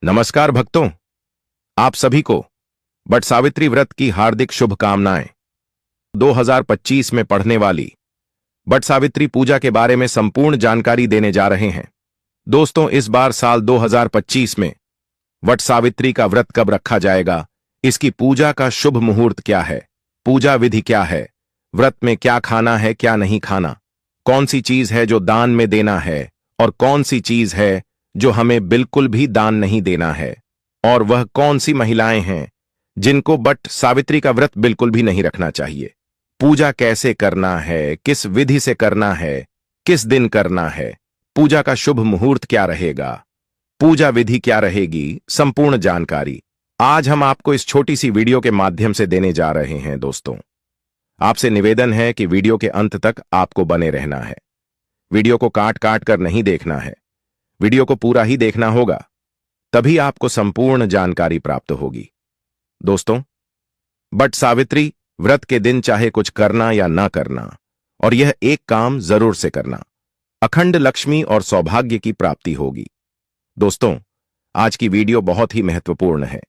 नमस्कार भक्तों, आप सभी को बट सावित्री व्रत की हार्दिक शुभकामनाएं। 2025 में पढ़ने वाली बट सावित्री पूजा के बारे में संपूर्ण जानकारी देने जा रहे हैं। दोस्तों, इस बार साल 2025 में वट सावित्री का व्रत कब रखा जाएगा, इसकी पूजा का शुभ मुहूर्त क्या है, पूजा विधि क्या है, व्रत में क्या खाना है क्या नहीं खाना, कौन सी चीज है जो दान में देना है और कौन सी चीज है जो हमें बिल्कुल भी दान नहीं देना है, और वह कौन सी महिलाएं हैं जिनको बट सावित्री का व्रत बिल्कुल भी नहीं रखना चाहिए, पूजा कैसे करना है, किस विधि से करना है, किस दिन करना है, पूजा का शुभ मुहूर्त क्या रहेगा, पूजा विधि क्या रहेगी, संपूर्ण जानकारी आज हम आपको इस छोटी सी वीडियो के माध्यम से देने जा रहे हैं। दोस्तों, आपसे निवेदन है कि वीडियो के अंत तक आपको बने रहना है। वीडियो को काट काट कर नहीं देखना है, वीडियो को पूरा ही देखना होगा, तभी आपको संपूर्ण जानकारी प्राप्त होगी। दोस्तों, बट सावित्री व्रत के दिन चाहे कुछ करना या ना करना, और यह एक काम जरूर से करना, अखंड लक्ष्मी और सौभाग्य की प्राप्ति होगी। दोस्तों, आज की वीडियो बहुत ही महत्वपूर्ण है,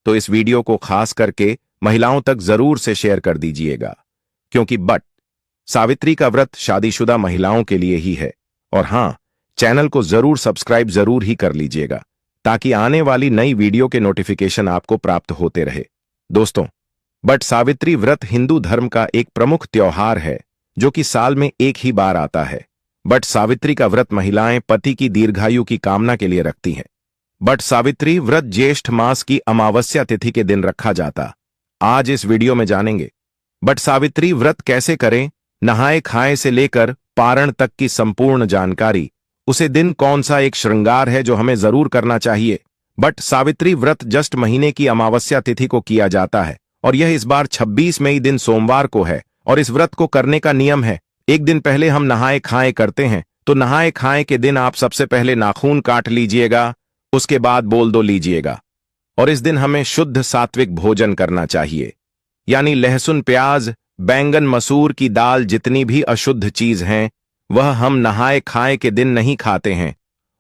तो इस वीडियो को खास करके महिलाओं तक जरूर से शेयर कर दीजिएगा, क्योंकि बट सावित्री का व्रत शादीशुदा महिलाओं के लिए ही है। और हां, चैनल को जरूर सब्सक्राइब जरूर ही कर लीजिएगा, ताकि आने वाली नई वीडियो के नोटिफिकेशन आपको प्राप्त होते रहे। दोस्तों, बट सावित्री व्रत हिंदू धर्म का एक प्रमुख त्योहार है, जो कि साल में एक ही बार आता है। बट सावित्री का व्रत महिलाएं पति की दीर्घायु की कामना के लिए रखती हैं। बट सावित्री व्रत ज्येष्ठ मास की अमावस्या तिथि के दिन रखा जाता। आज इस वीडियो में जानेंगे बट सावित्री व्रत कैसे करें, नहाए खाए से लेकर पारण तक की संपूर्ण जानकारी, उसे दिन कौन सा एक श्रृंगार है जो हमें जरूर करना चाहिए। बट सावित्री व्रत जस्ट महीने की अमावस्या तिथि को किया जाता है, और यह इस बार 26 मई दिन सोमवार को है। और इस व्रत को करने का नियम है, एक दिन पहले हम नहाए खाए करते हैं, तो नहाए खाए के दिन आप सबसे पहले नाखून काट लीजिएगा, उसके बाद बोल दो लीजिएगा। और इस दिन हमें शुद्ध सात्विक भोजन करना चाहिए, यानी लहसुन, प्याज, बैंगन, मसूर की दाल, जितनी भी अशुद्ध चीज हैं वह हम नहाए खाए के दिन नहीं खाते हैं।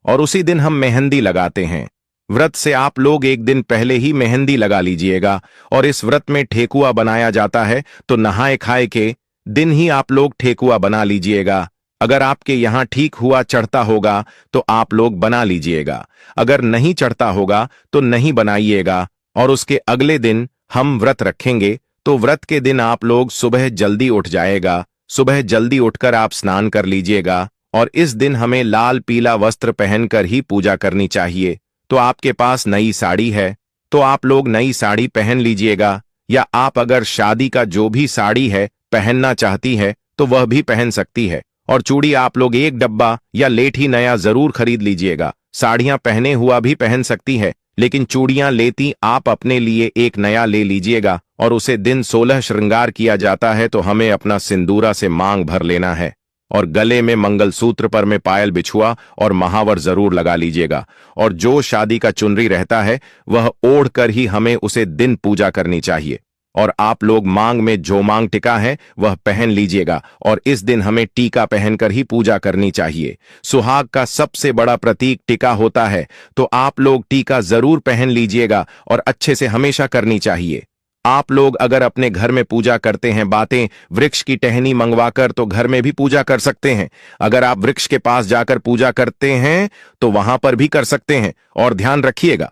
और उसी दिन हम मेहंदी लगाते हैं। व्रत से आप लोग एक दिन पहले ही मेहंदी लगा लीजिएगा। और इस व्रत में ठेकुआ बनाया जाता है, तो नहाए खाए के दिन ही आप लोग ठेकुआ बना लीजिएगा। अगर आपके यहां ठीक हुआ चढ़ता होगा तो आप लोग बना लीजिएगा, अगर नहीं चढ़ता होगा तो नहीं बनाइएगा। और उसके अगले दिन हम व्रत रखेंगे, तो व्रत के दिन आप लोग सुबह जल्दी उठ जाएगा, सुबह जल्दी उठकर आप स्नान कर लीजिएगा। और इस दिन हमें लाल पीला वस्त्र पहनकर ही पूजा करनी चाहिए। तो आपके पास नई साड़ी है तो आप लोग नई साड़ी पहन लीजिएगा, या आप अगर शादी का जो भी साड़ी है पहनना चाहती है तो वह भी पहन सकती है। और चूड़ी आप लोग एक डब्बा या लेट ही नया जरूर खरीद लीजिएगा। साड़ियां पहने हुआ भी पहन सकती है, लेकिन चूड़ियां लेती आप अपने लिए एक नया ले लीजिएगा। और उसे दिन 16 श्रृंगार किया जाता है, तो हमें अपना सिंदूरा से मांग भर लेना है, और गले में मंगलसूत्र पर में पायल, बिछुआ और महावर जरूर लगा लीजिएगा। और जो शादी का चुनरी रहता है वह ओढ़ कर ही हमें उसे दिन पूजा करनी चाहिए। और आप लोग मांग में जो मांग टिका है वह पहन लीजिएगा, और इस दिन हमें टीका पहनकर ही पूजा करनी चाहिए। सुहाग का सबसे बड़ा प्रतीक टीका होता है, तो आप लोग टीका जरूर पहन लीजिएगा, और अच्छे से हमेशा करनी चाहिए। आप लोग अगर अपने घर में पूजा करते हैं बातें वृक्ष की टहनी मंगवाकर, तो घर में भी पूजा कर सकते हैं। अगर आप वृक्ष के पास जाकर पूजा करते हैं तो वहां पर भी कर सकते हैं। और ध्यान रखिएगा,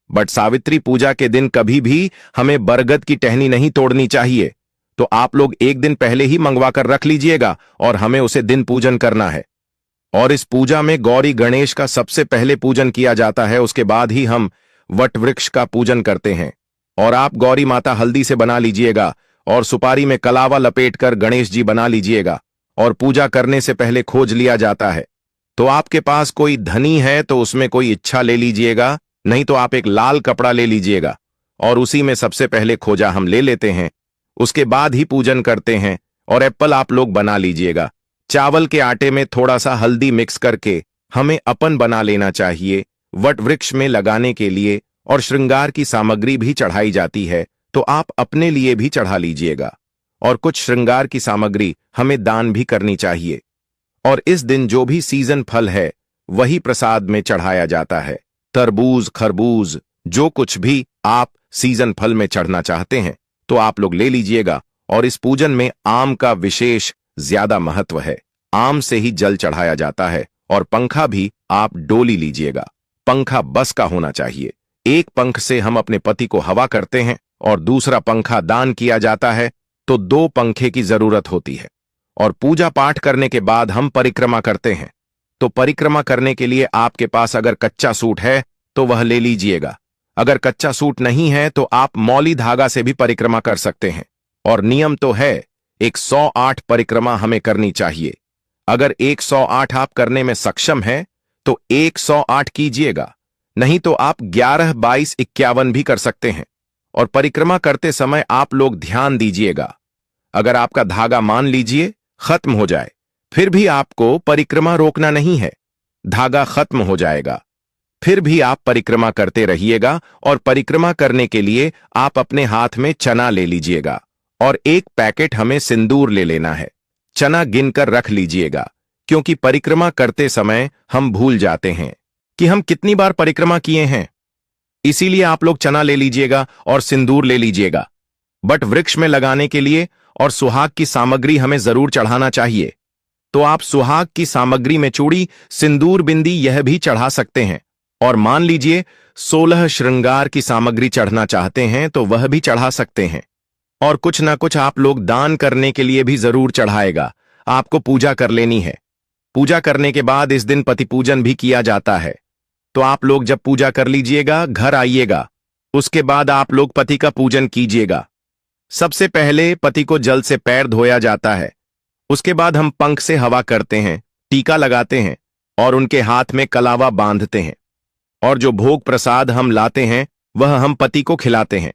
बट सावित्री पूजा के दिन कभी भी हमें बरगद की टहनी नहीं तोड़नी चाहिए। तो आप लोग एक दिन पहले ही मंगवा कर रख लीजिएगा, और हमें उसे दिन पूजन करना है। और इस पूजा में गौरी गणेश का सबसे पहले पूजन किया जाता है, उसके बाद ही हम वट वृक्ष का पूजन करते हैं। और आप गौरी माता हल्दी से बना लीजिएगा, और सुपारी में कलावा लपेटकर गणेश जी बना लीजिएगा। और पूजा करने से पहले खोज लिया जाता है। तो आपके पास कोई धनी है तो उसमें कोई इच्छा ले लीजिएगा, नहीं तो आप एक लाल कपड़ा ले लीजिएगा, और उसी में सबसे पहले खोजा हम ले लेते हैं, उसके बाद ही पूजन करते हैं। और एप्पल आप लोग बना लीजिएगा। चावल के आटे में थोड़ा सा हल्दी मिक्स करके हमें अपन बना लेना चाहिए, वट वृक्ष में लगाने के लिए। और श्रृंगार की सामग्री भी चढ़ाई जाती है, तो आप अपने लिए भी चढ़ा लीजिएगा। और कुछ श्रृंगार की सामग्री हमें दान भी करनी चाहिए। और इस दिन जो भी सीजन फल है वही प्रसाद में चढ़ाया जाता है। तरबूज, खरबूज, जो कुछ भी आप सीजन फल में चढ़ना चाहते हैं तो आप लोग ले लीजिएगा। और इस पूजन में आम का विशेष ज्यादा महत्व है। आम से ही जल चढ़ाया जाता है। और पंखा भी आप डोली लीजिएगा। पंखा बस का होना चाहिए। एक पंख से हम अपने पति को हवा करते हैं और दूसरा पंखा दान किया जाता है, तो 2 पंखे की जरूरत होती है। और पूजा पाठ करने के बाद हम परिक्रमा करते हैं। तो परिक्रमा करने के लिए आपके पास अगर कच्चा सूट है तो वह ले लीजिएगा। अगर कच्चा सूट नहीं है तो आप मौली धागा से भी परिक्रमा कर सकते हैं। और नियम तो है 108 परिक्रमा हमें करनी चाहिए। अगर 108 आप करने में सक्षम हैं तो 108 कीजिएगा, नहीं तो आप 11, 22, 51 भी कर सकते हैं। और परिक्रमा करते समय आप लोग ध्यान दीजिएगा, अगर आपका धागा मान लीजिए खत्म हो जाए, फिर भी आपको परिक्रमा रोकना नहीं है। धागा खत्म हो जाएगा, फिर भी आप परिक्रमा करते रहिएगा। और परिक्रमा करने के लिए आप अपने हाथ में चना ले लीजिएगा और 1 पैकेट हमें सिंदूर ले लेना है। चना गिनकर रख लीजिएगा, क्योंकि परिक्रमा करते समय हम भूल जाते हैं कि हम कितनी बार परिक्रमा किए हैं। इसीलिए आप लोग चना ले लीजिएगा और सिंदूर ले लीजिएगा। बट वृक्ष में लगाने के लिए और सुहाग की सामग्री हमें जरूर चढ़ाना चाहिए। तो आप सुहाग की सामग्री में चूड़ी, सिंदूर, बिंदी यह भी चढ़ा सकते हैं। और मान लीजिए 16 श्रृंगार की सामग्री चढ़ना चाहते हैं तो वह भी चढ़ा सकते हैं। और कुछ ना कुछ आप लोग दान करने के लिए भी जरूर चढ़ाएगा। आपको पूजा कर लेनी है। पूजा करने के बाद इस दिन पति पूजन भी किया जाता है। तो आप लोग जब पूजा कर लीजिएगा घर आइएगा। उसके बाद आप लोग पति का पूजन कीजिएगा। सबसे पहले पति को जल से पैर धोया जाता है। उसके बाद हम पंख से हवा करते हैं, टीका लगाते हैं और उनके हाथ में कलावा बांधते हैं। और जो भोग प्रसाद हम लाते हैं वह हम पति को खिलाते हैं।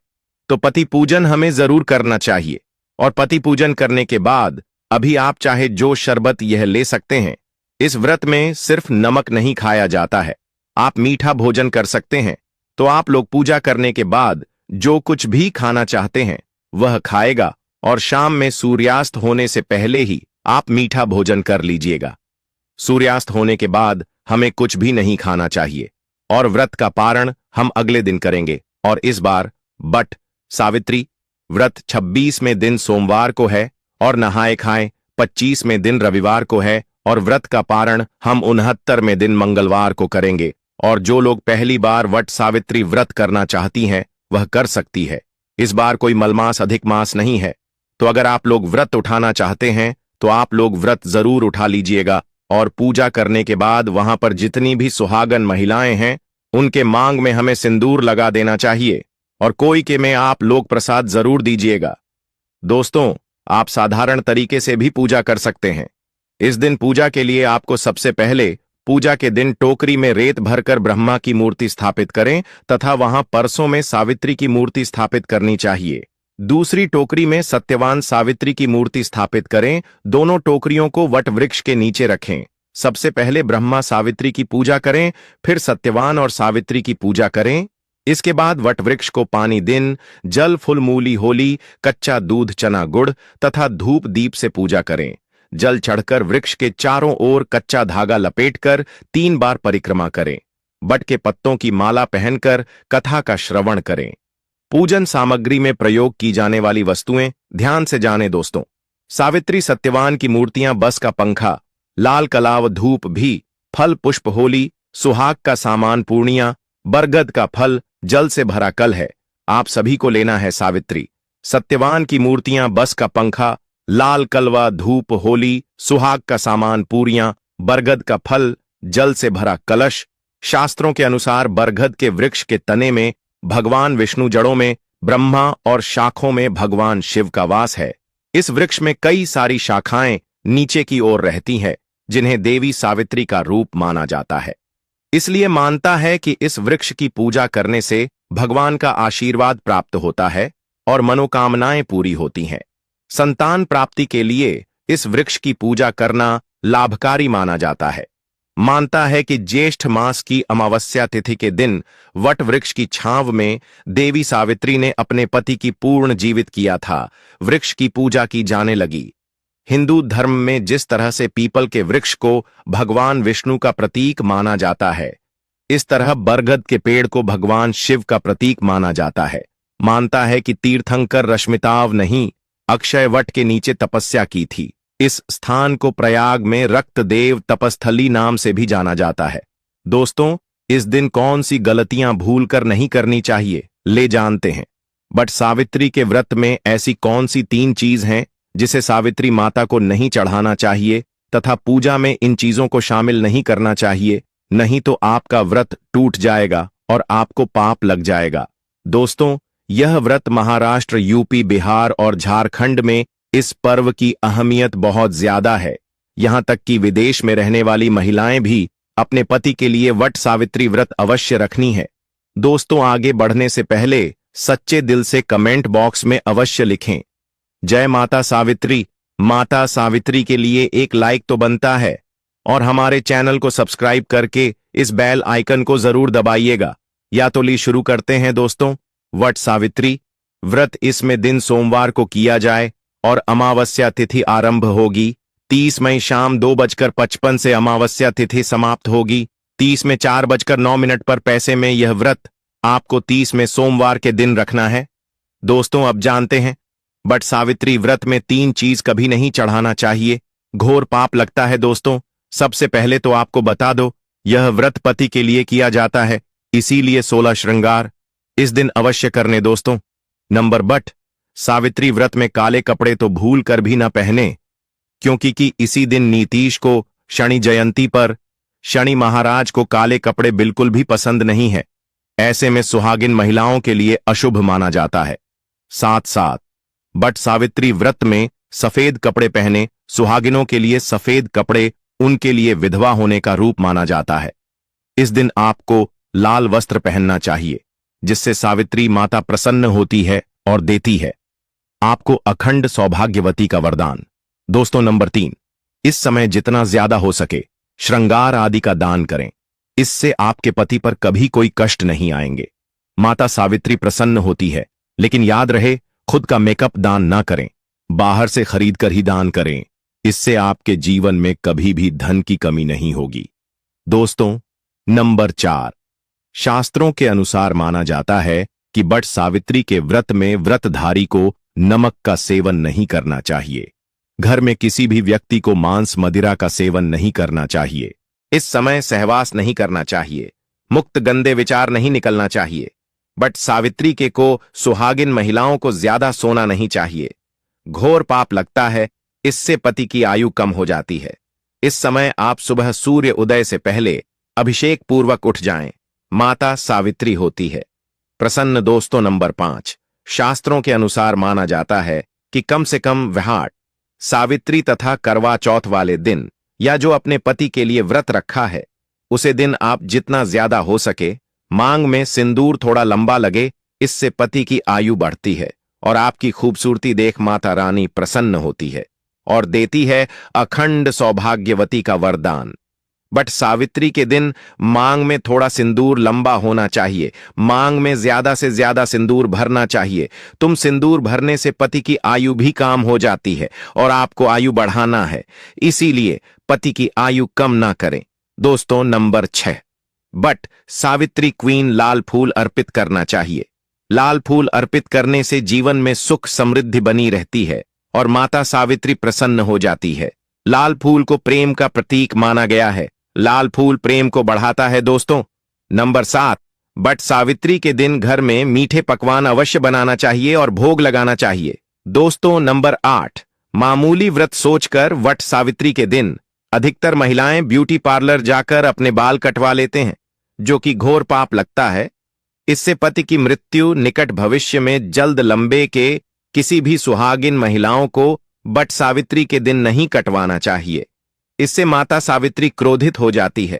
तो पति पूजन हमें जरूर करना चाहिए। और पति पूजन करने के बाद अभी आप चाहे जो शरबत यह ले सकते हैं। इस व्रत में सिर्फ नमक नहीं खाया जाता है, आप मीठा भोजन कर सकते हैं। तो आप लोग पूजा करने के बाद जो कुछ भी खाना चाहते हैं वह खाएगा। और शाम में सूर्यास्त होने से पहले ही आप मीठा भोजन कर लीजिएगा। सूर्यास्त होने के बाद हमें कुछ भी नहीं खाना चाहिए। और व्रत का पारण हम अगले दिन करेंगे। और इस बार बट सावित्री व्रत 26वें दिन सोमवार को है और नहाए खाएं 25वें दिन रविवार को है। और व्रत का पारण हम 69वें दिन मंगलवार को करेंगे। और जो लोग पहली बार वट सावित्री व्रत करना चाहती हैं वह कर सकती है। इस बार कोई मलमास अधिक मास नहीं है। तो अगर आप लोग व्रत उठाना चाहते हैं तो आप लोग व्रत जरूर उठा लीजिएगा। और पूजा करने के बाद वहां पर जितनी भी सुहागन महिलाएं हैं उनके मांग में हमें सिंदूर लगा देना चाहिए। और कोई के में आप लोग प्रसाद जरूर दीजिएगा। दोस्तों, आप साधारण तरीके से भी पूजा कर सकते हैं। इस दिन पूजा के लिए आपको सबसे पहले पूजा के दिन टोकरी में रेत भरकर ब्रह्मा की मूर्ति स्थापित करें तथा वहां परसों में सावित्री की मूर्ति स्थापित करनी चाहिए। दूसरी टोकरी में सत्यवान सावित्री की मूर्ति स्थापित करें। दोनों टोकरियों को वट वृक्ष के नीचे रखें। सबसे पहले ब्रह्मा सावित्री की पूजा करें, फिर सत्यवान और सावित्री की पूजा करें। इसके बाद वट वृक्ष को पानी दिन, जल, फूल, मूली, होली, कच्चा दूध, चना, गुड़ तथा धूप दीप से पूजा करें। जल चढ़कर वृक्ष के चारों ओर कच्चा धागा लपेटकर 3 बार परिक्रमा करें। बट के पत्तों की माला पहनकर कथा का श्रवण करें। पूजन सामग्री में प्रयोग की जाने वाली वस्तुएं ध्यान से जानें दोस्तों। सावित्री सत्यवान की मूर्तियां, बस का पंखा, लाल कलाव, धूप भी, फल पुष्प, होली, सुहाग का सामान, पूर्णिया, बरगद का फल, जल से भरा कल है। आप सभी को लेना है सावित्री सत्यवान की मूर्तियां, बस का पंखा, लाल कलवा, धूप, होली, सुहाग का सामान, पूरियां, बरगद का फल, जल से भरा कलश। शास्त्रों के अनुसार बरगद के वृक्ष के तने में भगवान विष्णु, जड़ों में ब्रह्मा और शाखों में भगवान शिव का वास है। इस वृक्ष में कई सारी शाखाएं नीचे की ओर रहती हैं, जिन्हें देवी सावित्री का रूप माना जाता है। इसलिए मानता है कि इस वृक्ष की पूजा करने से भगवान का आशीर्वाद प्राप्त होता है और मनोकामनाएं पूरी होती हैं। संतान प्राप्ति के लिए इस वृक्ष की पूजा करना लाभकारी माना जाता है। मानता है कि ज्येष्ठ मास की अमावस्या तिथि के दिन वट वृक्ष की छांव में देवी सावित्री ने अपने पति की पूर्ण जीवित किया था। वृक्ष की पूजा की जाने लगी। हिंदू धर्म में जिस तरह से पीपल के वृक्ष को भगवान विष्णु का प्रतीक माना जाता है, इस तरह बरगद के पेड़ को भगवान शिव का प्रतीक माना जाता है। मानता है कि तीर्थंकर रश्मिताव नहीं, अक्षय वट के नीचे तपस्या की थी। इस स्थान को प्रयाग में रक्तदेव तपस्थली नाम से भी जाना जाता है। दोस्तों, इस दिन कौन सी गलतियां भूलकर नहीं करनी चाहिए, ले जानते हैं। बट सावित्री के व्रत में ऐसी कौन सी 3 चीज हैं जिसे सावित्री माता को नहीं चढ़ाना चाहिए तथा पूजा में इन चीजों को शामिल नहीं करना चाहिए, नहीं तो आपका व्रत टूट जाएगा और आपको पाप लग जाएगा। दोस्तों, यह व्रत महाराष्ट्र, यूपी, बिहार और झारखंड में इस पर्व की अहमियत बहुत ज्यादा है। यहां तक कि विदेश में रहने वाली महिलाएं भी अपने पति के लिए वट सावित्री व्रत अवश्य रखनी है। दोस्तों, आगे बढ़ने से पहले सच्चे दिल से कमेंट बॉक्स में अवश्य लिखें, जय माता सावित्री। माता सावित्री के लिए एक लाइक तो बनता है और हमारे चैनल को सब्सक्राइब करके इस बेल आइकन को जरूर दबाइएगा। या तो ली शुरू करते हैं दोस्तों। वट सावित्री व्रत इसमें दिन सोमवार को किया जाए और अमावस्या तिथि आरंभ होगी। 30 मई शाम 2:55 से अमावस्या तिथि समाप्त होगी। 30 में 4:09 पर पैसे में यह व्रत आपको 30 में सोमवार के दिन रखना है। दोस्तों, अब जानते हैं बट सावित्री व्रत में 3 चीज कभी नहीं चढ़ाना चाहिए, घोर पाप लगता है। दोस्तों, सबसे पहले तो आपको बता दो, यह व्रत पति के लिए किया जाता है, इसीलिए 16 श्रृंगार इस दिन अवश्य करने। दोस्तों, नंबर बट सावित्री व्रत में काले कपड़े तो भूल कर भी न पहने, क्योंकि इसी दिन नीतीश को शनि जयंती पर शनि महाराज को काले कपड़े बिल्कुल भी पसंद नहीं है। ऐसे में सुहागिन महिलाओं के लिए अशुभ माना जाता है। साथ साथ बट सावित्री व्रत में सफेद कपड़े पहने, सुहागिनों के लिए सफेद कपड़े उनके लिए विधवा होने का रूप माना जाता है। इस दिन आपको लाल वस्त्र पहनना चाहिए, जिससे सावित्री माता प्रसन्न होती है और देती है आपको अखंड सौभाग्यवती का वरदान। दोस्तों, नंबर 3, इस समय जितना ज्यादा हो सके श्रृंगार आदि का दान करें। इससे आपके पति पर कभी कोई कष्ट नहीं आएंगे। माता सावित्री प्रसन्न होती है, लेकिन याद रहे खुद का मेकअप दान ना करें, बाहर से खरीद कर ही दान करें। इससे आपके जीवन में कभी भी धन की कमी नहीं होगी। दोस्तों, नंबर 4, शास्त्रों के अनुसार माना जाता है कि बट सावित्री के व्रत में व्रतधारी को नमक का सेवन नहीं करना चाहिए। घर में किसी भी व्यक्ति को मांस मदिरा का सेवन नहीं करना चाहिए। इस समय सहवास नहीं करना चाहिए, मुक्त गंदे विचार नहीं निकलना चाहिए। बट सावित्री के को सुहागिन महिलाओं को ज्यादा सोना नहीं चाहिए, घोर पाप लगता है, इससे पति की आयु कम हो जाती है। इस समय आप सुबह सूर्य उदय से पहले अभिषेक पूर्वक उठ जाएं, माता सावित्री होती है प्रसन्न। दोस्तों, नंबर 5, शास्त्रों के अनुसार माना जाता है कि कम से कम वहाट सावित्री तथा करवा चौथ वाले दिन या जो अपने पति के लिए व्रत रखा है, उसे दिन आप जितना ज्यादा हो सके मांग में सिंदूर थोड़ा लंबा लगे। इससे पति की आयु बढ़ती है और आपकी खूबसूरती देख माता रानी प्रसन्न होती है और देती है अखंड सौभाग्यवती का वरदान। बट सावित्री के दिन मांग में थोड़ा सिंदूर लंबा होना चाहिए, मांग में ज्यादा से ज्यादा सिंदूर भरना चाहिए। तुम सिंदूर भरने से पति की आयु भी काम हो जाती है और आपको आयु बढ़ाना है, इसीलिए पति की आयु कम ना करें। दोस्तों, नंबर 6, बट सावित्री क्वीन लाल फूल अर्पित करना चाहिए। लाल फूल अर्पित करने से जीवन में सुख समृद्धि बनी रहती है और माता सावित्री प्रसन्न हो जाती है। लाल फूल को प्रेम का प्रतीक माना गया है, लाल फूल प्रेम को बढ़ाता है। दोस्तों, नंबर 7, बट सावित्री के दिन घर में मीठे पकवान अवश्य बनाना चाहिए और भोग लगाना चाहिए। दोस्तों, नंबर 8, मामूली व्रत सोचकर वट सावित्री के दिन अधिकतर महिलाएं ब्यूटी पार्लर जाकर अपने बाल कटवा लेते हैं, जो कि घोर पाप लगता है। इससे पति की मृत्यु निकट भविष्य में जल्द लंबे के किसी भी सुहागिन महिलाओं को बट सावित्री के दिन नहीं कटवाना चाहिए, इससे माता सावित्री क्रोधित हो जाती है।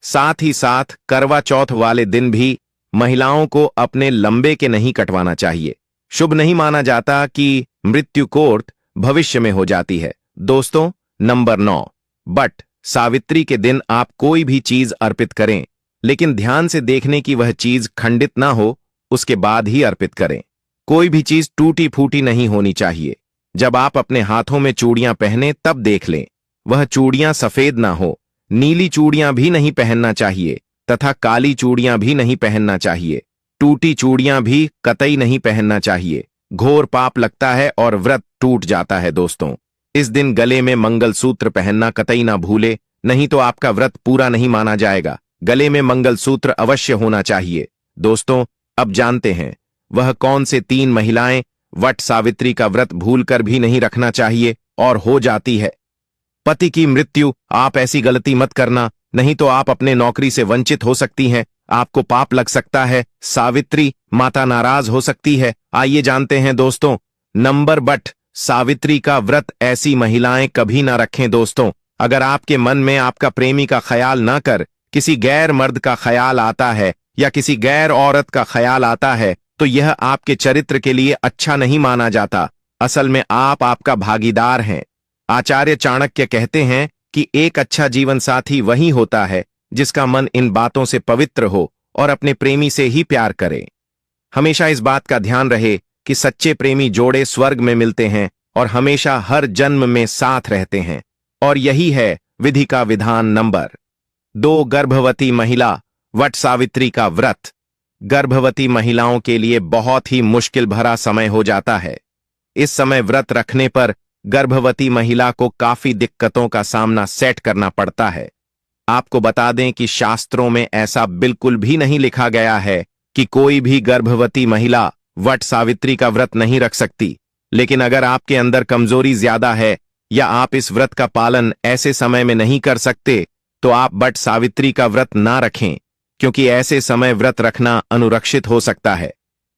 साथ ही साथ करवा चौथ वाले दिन भी महिलाओं को अपने लंबे के नहीं कटवाना चाहिए, शुभ नहीं माना जाता कि मृत्यु कोर्ट भविष्य में हो जाती है। दोस्तों, नंबर 9, बट सावित्री के दिन आप कोई भी चीज अर्पित करें, लेकिन ध्यान से देखने की वह चीज खंडित ना हो, उसके बाद ही अर्पित करें। कोई भी चीज टूटी फूटी नहीं होनी चाहिए। जब आप अपने हाथों में चूड़ियां पहने तब देख लें वह चूड़ियां सफेद ना हो, नीली चूड़ियां भी नहीं पहनना चाहिए, तथा काली चूड़ियां भी नहीं पहनना चाहिए। टूटी चूड़ियां भी कतई नहीं पहनना चाहिए। घोर पाप लगता है और व्रत टूट जाता है। दोस्तों, इस दिन गले में मंगलसूत्र पहनना कतई ना भूले, नहीं तो आपका व्रत पूरा नहीं माना जाएगा। गले में मंगलसूत्र अवश्य होना चाहिए। दोस्तों, अब जानते हैं वह कौन से 3 महिलाएं वट सावित्री का व्रत भूलकर भी नहीं रखना चाहिए और हो जाती है पति की मृत्यु। आप ऐसी गलती मत करना, नहीं तो आप अपने नौकरी से वंचित हो सकती हैं, आपको पाप लग सकता है, सावित्री माता नाराज हो सकती है। आइए जानते हैं दोस्तों। नंबर बट सावित्री का व्रत ऐसी महिलाएं कभी ना रखें। दोस्तों, अगर आपके मन में आपका प्रेमी का ख्याल ना कर किसी गैर मर्द का ख्याल आता है या किसी गैर औरत का ख्याल आता है, तो यह आपके चरित्र के लिए अच्छा नहीं माना जाता। असल में आप आपका भागीदार हैं। आचार्य चाणक्य कहते हैं कि एक अच्छा जीवन साथी वही होता है जिसका मन इन बातों से पवित्र हो और अपने प्रेमी से ही प्यार करे। हमेशा इस बात का ध्यान रहे कि सच्चे प्रेमी जोड़े स्वर्ग में मिलते हैं और हमेशा हर जन्म में साथ रहते हैं। और यही है विधि का विधान। नंबर 2, गर्भवती महिला वट सावित्री का व्रत। गर्भवती महिलाओं के लिए बहुत ही मुश्किल भरा समय हो जाता है। इस समय व्रत रखने पर गर्भवती महिला को काफी दिक्कतों का सामना सेट करना पड़ता है। आपको बता दें कि शास्त्रों में ऐसा बिल्कुल भी नहीं लिखा गया है कि कोई भी गर्भवती महिला वट सावित्री का व्रत नहीं रख सकती। लेकिन अगर आपके अंदर कमजोरी ज्यादा है या आप इस व्रत का पालन ऐसे समय में नहीं कर सकते, तो आप वट सावित्री का व्रत ना रखें, क्योंकि ऐसे समय व्रत रखना अनुरक्षित हो सकता है।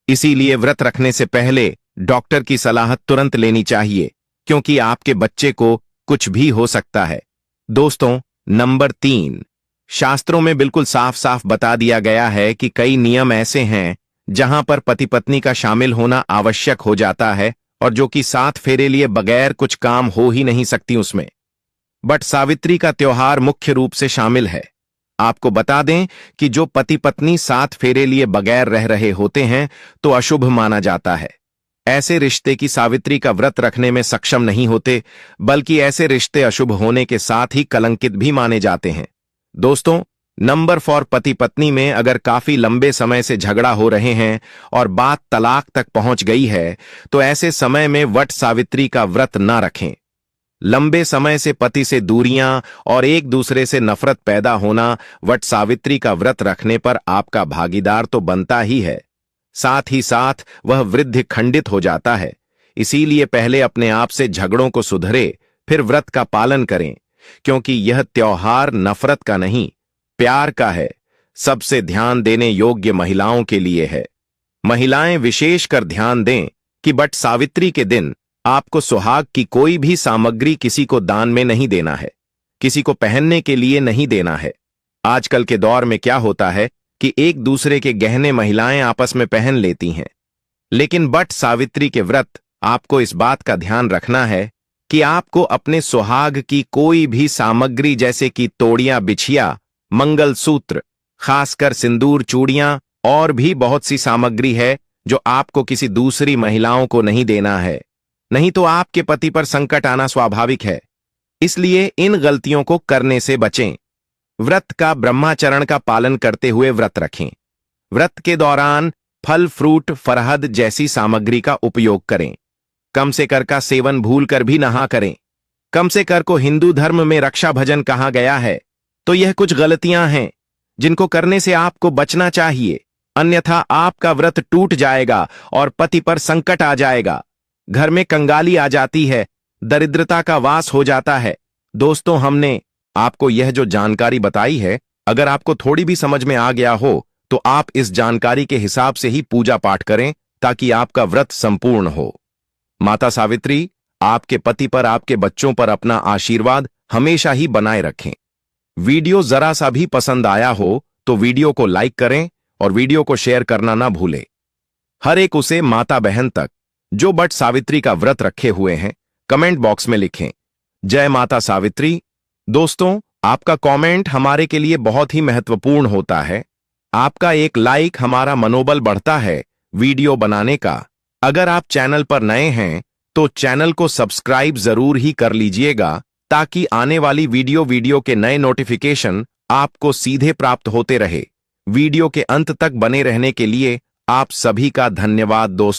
इसीलिए व्रत रखने से पहले डॉक्टर की सलाह तुरंत लेनी चाहिए, क्योंकि आपके बच्चे को कुछ भी हो सकता है। दोस्तों, नंबर 3, शास्त्रों में बिल्कुल साफ साफ बता दिया गया है कि कई नियम ऐसे हैं जहां पर पति पत्नी का शामिल होना आवश्यक हो जाता है और जो कि 7 फेरे लिए बगैर कुछ काम हो ही नहीं सकती उसमें। बट सावित्री का त्योहार मुख्य रूप से शामिल है। आपको बता दें कि जो पति पत्नी 7 फेरे लिए बगैर रह रहे होते हैं तो अशुभ माना जाता है। ऐसे रिश्ते की सावित्री का व्रत रखने में सक्षम नहीं होते, बल्कि ऐसे रिश्ते अशुभ होने के साथ ही कलंकित भी माने जाते हैं। दोस्तों, नंबर 4, पति पत्नी में अगर काफी लंबे समय से झगड़ा हो रहे हैं और बात तलाक तक पहुंच गई है, तो ऐसे समय में वट सावित्री का व्रत ना रखें। लंबे समय से पति से दूरियां और एक दूसरे से नफरत पैदा होना वट सावित्री का व्रत रखने पर आपका भागीदार तो बनता ही है, साथ ही साथ वह वृद्धि खंडित हो जाता है। इसीलिए पहले अपने आप से झगड़ों को सुधरे, फिर व्रत का पालन करें, क्योंकि यह त्योहार नफरत का नहीं, प्यार का है। सबसे ध्यान देने योग्य महिलाओं के लिए है। महिलाएं विशेषकर ध्यान दें कि वट सावित्री के दिन आपको सुहाग की कोई भी सामग्री किसी को दान में नहीं देना है, किसी को पहनने के लिए नहीं देना है। आजकल के दौर में क्या होता है कि एक दूसरे के गहने महिलाएं आपस में पहन लेती हैं, लेकिन वट सावित्री के व्रत आपको इस बात का ध्यान रखना है कि आपको अपने सुहाग की कोई भी सामग्री जैसे कि तोड़ियां, बिछिया, मंगलसूत्र, खासकर सिंदूर, चूड़ियां और भी बहुत सी सामग्री है जो आपको किसी दूसरी महिलाओं को नहीं देना है, नहीं तो आपके पति पर संकट आना स्वाभाविक है। इसलिए इन गलतियों को करने से बचें। व्रत का ब्रह्माचरण का पालन करते हुए व्रत रखें। व्रत के दौरान फल, फ्रूट, फरहद जैसी सामग्री का उपयोग करें। कम से कर का सेवन भूलकर भी ना करें। कम से कर को हिंदू धर्म में रक्षा भजन कहा गया है, तो यह कुछ गलतियां हैं जिनको करने से आपको बचना चाहिए, अन्यथा आपका व्रत टूट जाएगा और पति पर संकट आ जाएगा। घर में कंगाली आ जाती है, दरिद्रता का वास हो जाता है। दोस्तों, हमने आपको यह जो जानकारी बताई है, अगर आपको थोड़ी भी समझ में आ गया हो तो आप इस जानकारी के हिसाब से ही पूजा पाठ करें ताकि आपका व्रत संपूर्ण हो। माता सावित्री आपके पति पर, आपके बच्चों पर अपना आशीर्वाद हमेशा ही बनाए रखें। वीडियो जरा सा भी पसंद आया हो तो वीडियो को लाइक करें और वीडियो को शेयर करना ना भूलें। हर एक उसे माता बहन तक जो वट सावित्री का व्रत रखे हुए हैं कमेंट बॉक्स में लिखें, जय माता सावित्री। दोस्तों, आपका कमेंट हमारे के लिए बहुत ही महत्वपूर्ण होता है। आपका एक लाइक हमारा मनोबल बढ़ता है वीडियो बनाने का। अगर आप चैनल पर नए हैं तो चैनल को सब्सक्राइब जरूर ही कर लीजिएगा ताकि आने वाली वीडियो के नए नोटिफिकेशन आपको सीधे प्राप्त होते रहे। वीडियो के अंत तक बने रहने के लिए आप सभी का धन्यवाद दोस्तों।